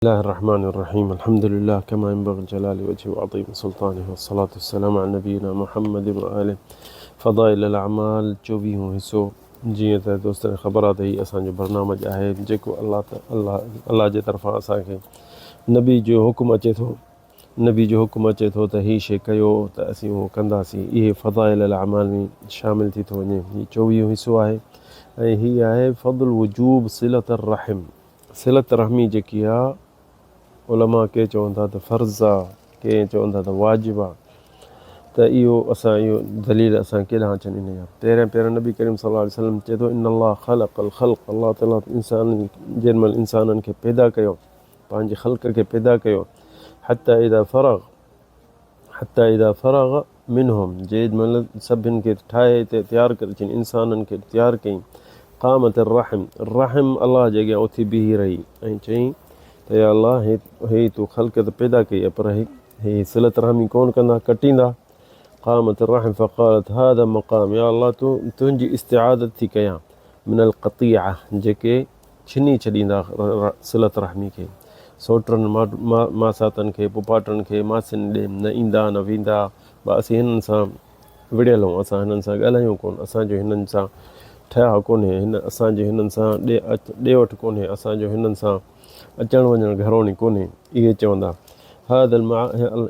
الله الرحمن الرحيم الحمد لله كما ينبغي جلال وجهه وعظيم سلطانه والصلاة والسلام على نبينا محمد وآله فضائل الأعمال जो भी हूँ हिस्सो जीअं त दोस्तनि ख़बर आहे त हीउ असांजो बरनामज आहे जेको अल्लाह जे तरफ़ां असांखे नबी जो हुकुम अचे थो त हीअ शइ कयो त असीं उहो कंदासीं। इहे फ़ज़ाइल अल-अमाल में शामिल थी थो वञे। हीउ 24 हिसो आहे ऐं हीअ आहे फ़ज़्ल वजूब सिलत रहम। सिलत रहमी जेकी आहे उलमा के चवनि था त फ़र्ज़ आहे, के चवनि था त वाजिबु आहे। त इहो दलील असां केॾांहुं अचनि इन जा पहिरियों नबी करीम सल्लल्लाहु अलैहि वसल्लम चए थो इन अल्लाह ख़लक़ल ख़ल्क़, अल्लाह ताला जेॾी महिल इंसाननि खे पैदा कयो, पंहिंजे ख़ल्क़ खे पैदा कयो, हत्ता इदा फ़रग़ मिनहुम, जेॾी महिल सभिनि खे ठाहे तयारु करे छॾियईं, इंसाननि खे तयारु कयईं, क़ामत रहम अल्लाह जे अॻियां उथी बीही रही ऐं चयईं त या अल्लाह हे तूं ख़ल्क़ त पैदा कई आहे पर हे सिलत रहमी कोन कंदा, कटींदा। क़ामत रहम फ़क़ालत हादा मक़ाम, या अल्लाह तुंहिंजी इस्तिआदत थी कयां मिनल क़तिआ, जेके छिनी छॾींदा सिलत रहमी खे, सोटनि मासातनि खे, पुपाटनि खे, मासियुनि ॾे न ईंदा न वेंदा, असीं हिननि सां विढ़ियल आहियूं, असां हिननि सां ॻाल्हायूं कोन, असांजो हिननि सां ठहिया कोन्हे, असांजो हिननि सां ॾे वठि कोन्हे, असांजो हिननि सां अचणु वञणु घरोणी कोन्हे। इहे चवंदा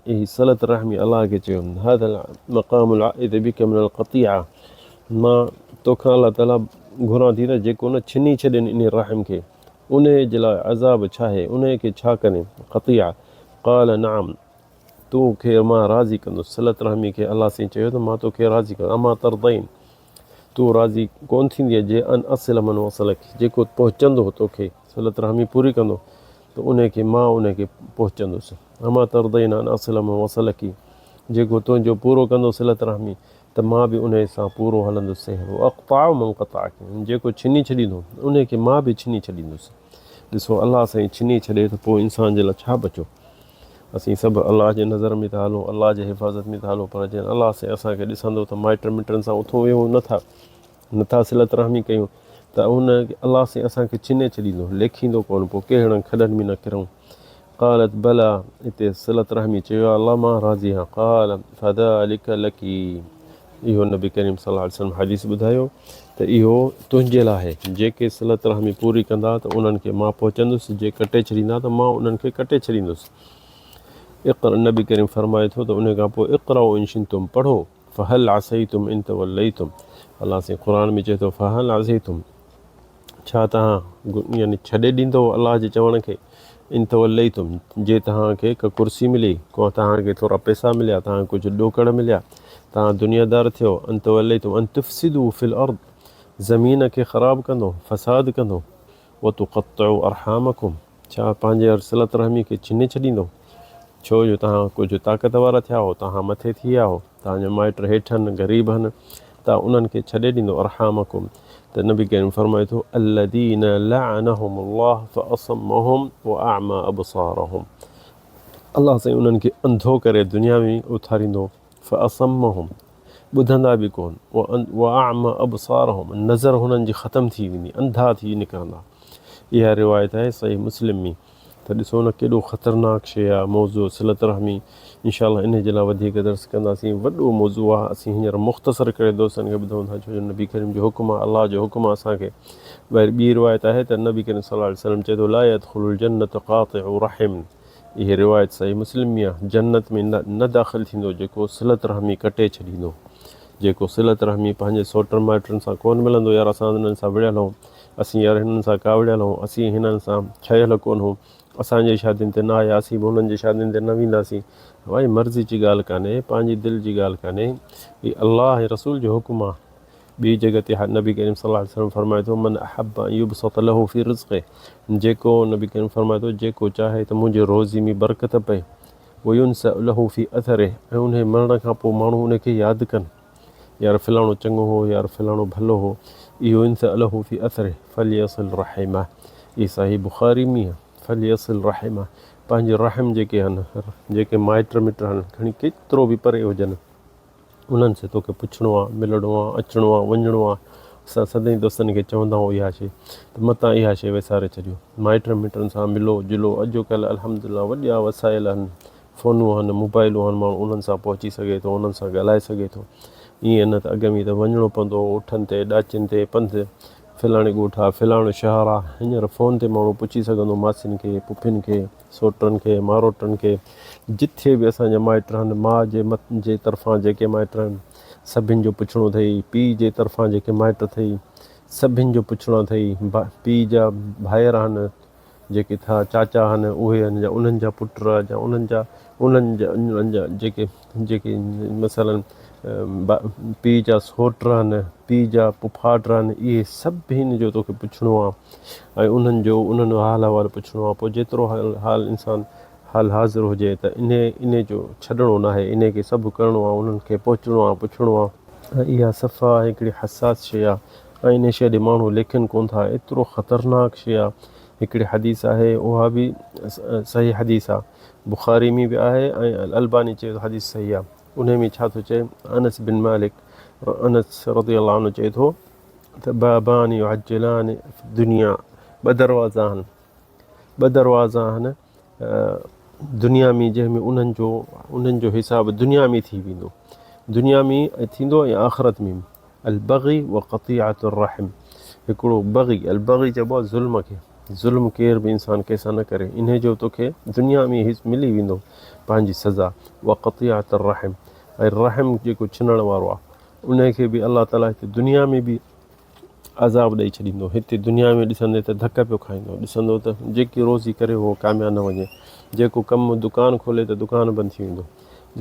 ही सिलत रहमी अलाह खे चयो हादल मक़ामुल आइद बिक मिनल क़तिआ, मां तोखां अलाह ताला घुरां थी त जेको न छिनी छॾनि इन रहम खे, उन जे लाइ अज़ाब छा आहे, उन खे छा कनि क़तिआ। क़ाल नअम, तोखे मां राज़ी कंदुसि। सिलत रहमी खे अलाह साईं चयो त मां तोखे राज़ी कंदुसि। अमा तरदईन, तूं राज़ी कोन थींदीअ जे अन असिल मन वसलक, जेको पहुचंदो तोखे सिलत रहमी पूरी कंदो त मां उनखे पहुचंदुसि। अमा तरदईन अन असिल मन वसलकी, जेको तुंहिंजो पूरो कंदो सिलत रहमी त मां बि उन सां पूरो हलंदुसि। अक़ताउ मन क़ताअक, जेको छिनी छॾींदो उनखे मां बि छिनी छॾींदुसि। ॾिसो अलाह साईं छिनी छॾे त पोइ इंसान जे लाइ छा बचो। असीं सभु अलाह जे नज़र में था हलूं, अलाह जे हिफ़ाज़त में था हलूं, पर जंहिं अलाह साईं असांखे ॾिसंदो त माइट मिटनि सां उथूं वेहूं नथा सिलत रहमी कयूं त उन अलाह साईं असांखे छिने छॾींदो, लेखींदो कोन, पोइ कहिड़नि खॾनि में न किरूं। क़ालत भला, हिते सिलत रहमी चयो अलाह मां राज़ी आहियां। क़ाल फ़ज़ालिक लकी, इहो नबी करीम सल्लल्लाहु अलैहि वसल्लम हदीस ॿुधायो त इहो तुंहिंजे लाइ आहे। जेके सिलत रहमी पूरी कंदा त उन्हनि खे मां पहुचंदुसि, जे कटे छॾींदा त मां उन्हनि खे कटे छॾींदुसि। नबी करीम फरमाए थो त उन खां पोइ इक़राउ इन शिअ्तुम, पढ़ो, फ़हल असैतुम इन तवल्लैतुम, अलाह साईं क़ुरान में चए थो फ़हल असैतुम, छा तव्हां यानी छॾे ॾींदो अलाह जे चवण खे, इन तवल्लैतुम, जे तव्हांखे का कुर्सी मिली, को तव्हांखे थोरा पैसा मिलिया, तव्हांखे कुझु ॾोकड़ मिलिया, तव्हां दुनियादार थियो, अन तवल्लैतुम अन तुफ़्सिदू फ़िल अर्द, ज़मीन खे ख़राबु कंदो, फ़साद कंदो, व तुक़त्तिउ अरहामकुम, छा पंहिंजे सिलत रहमी खे छिने छॾींदो। छो जो तव्हां कुझु ताक़त वारा थिया हो, तव्हां मथे थी विया हो, तव्हांजा माइट हेठि आहिनि, ग़रीब आहिनि, त उन्हनि खे छॾे ॾींदो अरहामकुम। त नबी करीम फरमाए थो अल्लज़ीन लअनहुमुल्लाह फ़असम्महुम व अअमा अबसारहुम, अलाह साईं उन्हनि खे अंधो करे दुनिया में उथारींदो, फ़असम्महुम, ॿुधंदा बि कोन, व अअमा अबसारहुम, नज़र हुननि जी ख़तमु थी वेंदी, अंधा थी निकिरंदा। इहा रिवायत आहे सही मुस्लिम में। त ॾिसो न केॾो ख़तरनाक शइ आहे मौज़ू सिलत रहमी। इंशाअल्लाह इन जे लाइ वधीक दर्स कंदासीं, वॾो मौज़ू आहे। असीं हींअर मुख़्तसर करे दोस्तनि खे ॿुधूं था, छो जो नबी करीम जो हुकुम आहे, अलाह जो हुकुम आहे असांखे। वरी ॿी रिवायत आहे त नबी करीम सल्लल्लाहु अलैहि वसल्लम चए थो ला यदख़ुलुल जन्नत क़ातिउ रहम, इहा रिवायत सही मुस्लिम में आहे। जन्नत में न दाख़िल थींदो जेको सिलत रहमी कटे छॾींदो, जेको सिलत रहमी पंहिंजे सोटनि माइटनि सां कोन मिलंदो, यार असां हिननि सां विढ़ियल आहियूं, असीं यार हिननि सां का विढ़ियल आहियूं, असीं हिननि सां ठहियल कोन हूं, असांजे शादियुनि ते न आया, असीं बि हुननि जी शादियुनि ते न वेंदासीं। भाई मर्ज़ी जी ॻाल्हि कान्हे, पंहिंजी दिलि जी ॻाल्हि कान्हे, हीअ अलाह रसूल जो हुकुम आहे। ॿी जॻह ते नबी करीम सल्लल्लाहु अलैहि वसल्लम फरमाए थो मन अहब अन युबसत लहू फी रिज़्क़िही, जेको नबी करीम फरमाए थो जेको चाहे त मुंहिंजे रोज़ी में बरकत पए, व युनसा लहू फी अथरिही, ऐं उन मरण खां पोइ माण्हू उनखे यादि कनि, यार फ़लाणो चङो हो, यार फ़लाणो भलो हो, इहो युनसा लहू फी अथरिही फलियसिल रहिमह, इहा सही बुख़ारी में आहे। फलियसिल रहिमह, पंहिंजे रहम जेके आहिनि, जेके माइट मिट आहिनि, खणी केतिरो बि परे हुजनि, उन्हनि से तोखे पुछिणो आहे, मिलणो आहे, अचिणो आहे, वञिणो आहे, असां सदाईं दोस्तनि खे चवंदा आहियूं इहा शइ त मतां इहा शइ विसारे छॾियो, माइटनि मिटनि सां मिलो जुलो। अॼुकल्ह अल्हम्दुलिल्लाह वॾा वसाइल आहिनि, फ़ोनूं आहिनि, मोबाइलूं आहिनि, माण्हू उन्हनि सां पहुची सघे थो, उन्हनि सां ॻाल्हाए सघे थो। ईअं न त अॻ में त वञिणो पवंदो हो उठनि ते ॾाचिनि ते पंधु, फलाणे ॻोठ आहे, फलाणो शहर आहे। हींअर फ़ोन ते माण्हू पुछी सघंदो मासियुनि खे, पुफियुनि खे, सोटनि खे, मारोटनि खे, जिथे बि असांजा माइट आहिनि, माउ जे तरफ़ां जेके माइट आहिनि सभिनि जो पुछिणो अथई, पीउ जे तरफ़ां जेके माइट अथई सभिनि जो पुछिणो अथई, पीउ जा भाइर आहिनि जेके था चाचा आहिनि उहे आहिनि, या उन्हनि जा पुट, या उन्हनि जा जेके मसइलनि पीउ जा सोट आहिनि, पीउ जा पुफाट आहिनि, इहे सभिनि जो तोखे पुछिणो आहे ऐं उन्हनि जो हाल अहिवाल पुछिणो आहे। पोइ जेतिरो हाल इंसानु हाल हाज़िर हुजे त इन जो छॾिणो न आहे, इन खे सभु करिणो आहे, उन्हनि खे पहुचणो आहे, पुछिणो आहे। ऐं इहा सफ़ा हिकिड़ी हसास शइ आहे ऐं इन शइ ॾे माण्हू लेखनि कोन था, एतिरो ख़तरनाक शइ आहे। हिकिड़ी हदीस आहे, उहा बि सही हदीस आहे, बुख़ारी में बि आहे ऐं अलबानी चए थो हदीस सही आहे। उन में छा थो चए, अनस बिन मालिक अनस रज़ियल्लाहु अन्हु चए थो त बाबान युअज्जिलान दुनिया, ॿ दरवाज़ा आहिनि दुनिया में, जंहिंमें उन्हनि जो हिसाब दुनिया में थी वेंदो, दुनिया में थींदो ऐं आख़िरत में। अलबग़ी व क़तिअत अर्रहिम, हिकिड़ो बग़ी, अलबग़ी चइबो आहे ज़ुल्म खे, ज़ुल्म केर बि इंसानु कंहिंसां न करे, इन जो तोखे दुनिया में मिली वेंदो पंहिंजी सज़ा। व क़तिअत अर्रहिम, ऐं रहम जेको छिनण वारो आहे उनखे बि अलाह ताला हिते दुनिया में बि अज़ाब ॾेई छॾींदो। हिते दुनिया में ॾिसंदे त धक पियो खाईंदो, ॾिसंदो त जेकी रोज़ी करे उहो कामयाबु न वञे, जेको कमु दुकानु खोले त दुकानु बंदि थी वेंदो,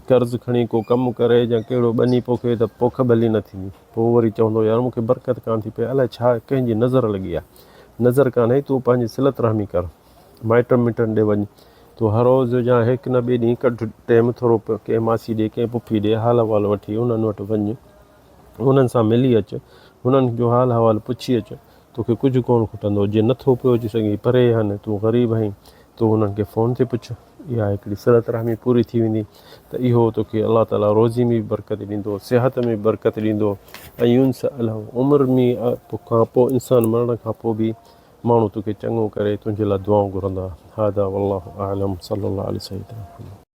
कर्ज़ु खणी को कमु करे या कहिड़ो ॿनी पोखे त पोख भली न थींदी, पोइ वरी चवंदो यार मूंखे बरक़त कान थी पए, अलाए छा कंहिंजी नज़र लॻी आहे। नज़र कान्हे, तूं पंहिंजी सिलत रहमी कर, माइटनि मिटनि ॾे वञ, तूं हर रोज़ या हिकु न ॿिए ॾींहुं कढ टाइम थोरो, कंहिं मासी ॾे, कंहिं पुफी ॾे हाल अहिवाल वठी उन्हनि वटि वञ, उन्हनि सां मिली अचु, उन्हनि जो हाल अहिवाल पुछी अचु, तोखे कुझु कोन खुटंदो। जे नथो पियो अची सघे, परे आहिनि, तूं ग़रीब आहीं, तूं उन्हनि खे फ़ोन ते पुछ, इहा हिकिड़ी सिलत रहमी पूरी थी वेंदी त इहो तोखे अलाह ताला रोज़ी में बि बरक़त ॾींदो, सिहत में बि बरक़त ॾींदो ऐं यूंस उमिरि में खां पोइ इंसानु मरण खां पोइ बि माण्हू तोखे चङो करे तुंहिंजे लाइ दुआऊं घुरंदा। हादा वल्लाहु आलम सल्लल्लाहु अलैहि वसल्लम।